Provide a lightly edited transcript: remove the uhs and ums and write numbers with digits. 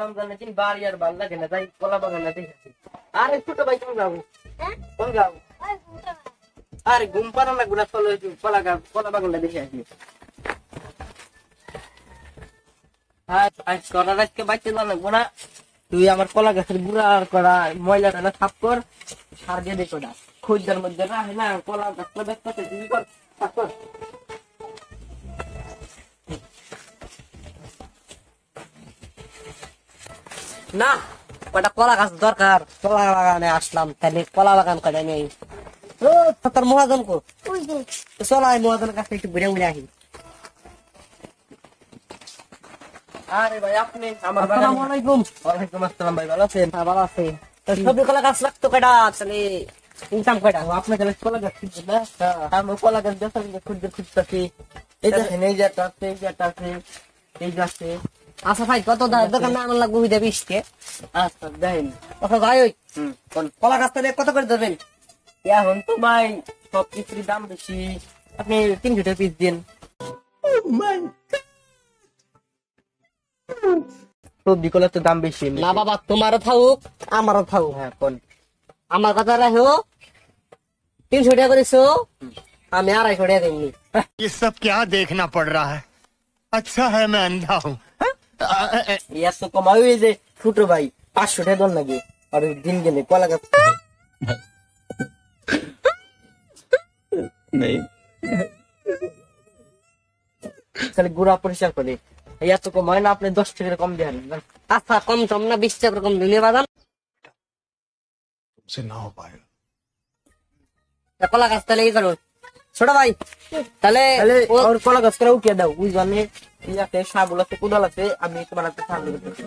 রমজানের দিন বাড়ি আর ভাল লাগে না, তাই কলা বাগানে দেখেছি। আরে ছোট ভাই কোন যাবো? কোন যাবো? আরে ঘুম পাড়া না গুলা, চলো একটু কলা বাগানটা দেখে আসি। আজকে বাচ্চা লাগবো না, তুই আমার কলা গাছের গুড়া করা ময়লাটা না সাফ কর, সার দিয়ে দেখো না খোঁজার মধ্যে রাখে না, কলা গাছটা ব্যস্ত তুই কর, সাফ কর। না ওটা কলা গাছ দরকার, কলা বাগানে আসলাম, তাহলে কলা বাগান করে নেই। ও তোর মহাজন কো চল, আমি মহাজনের কাছে একটু ঘুরে ঘুরে আসি। আরে ভাই আপনি আমার আসসালামু আলাইকুম। ওয়ালাইকুম আসসালাম ভাই, ভালো আছেন? হ্যাঁ ভালো আছি। সবজি কলা গাছ লাগতো কয়টা, তাহলে ইনকাম কয়টা? আপনার কাছে কলা গাছ কিনছেন না? আমি কলা গাছ খুঁজতেছি। এই দেখেন, এই যে একটা আছে, এই যে একটা আছে, এই যে আছে। আচ্ছা ভাই, কত দোকান না আমার লাগবে বুঝে 20 কে। আচ্ছা দেন। আচ্ছা ভাই, ওই কলা গাছ তাহলে কত করে ধরবেন? এখন তো ভাই সব কিছুর দাম বেশি, আপনি 3 টাকা পিস দিন। সবজি কলার তো দাম বেশি না বাবা, তোমারও থাকুক আমারও থাকুক। হ্যাঁ কোন আমার কথা রাখো, 300 টাকা করেছো, আমি 250 টাকা দিইনি। ये सब क्या देखना पड़ रहा है? अच्छा है मैं अंधा हूँ। ইয়ার তো কমাই, ওই যে ছোট ভাই 500 টাকা দন লাগে, আর দিন গেলে কলা গাছ তাহলে গুড়া পরিষ্কার করে, ইয়া তো কম হয় না, আপনি 10 টাকা কম দেন। আচ্ছা কম টম না, 20 টাকা কম দিলে বাদাম ना हो पाएगा। কলা গাছ তাহলে এই করো ছোট ভাই, তাহলে ওর কলা গাছ করে উঠিয়ে দাও, বুঝবানে সাবল আছে, কোদাল আছে, আমি তোমার একটা সাহায্য করতেছি।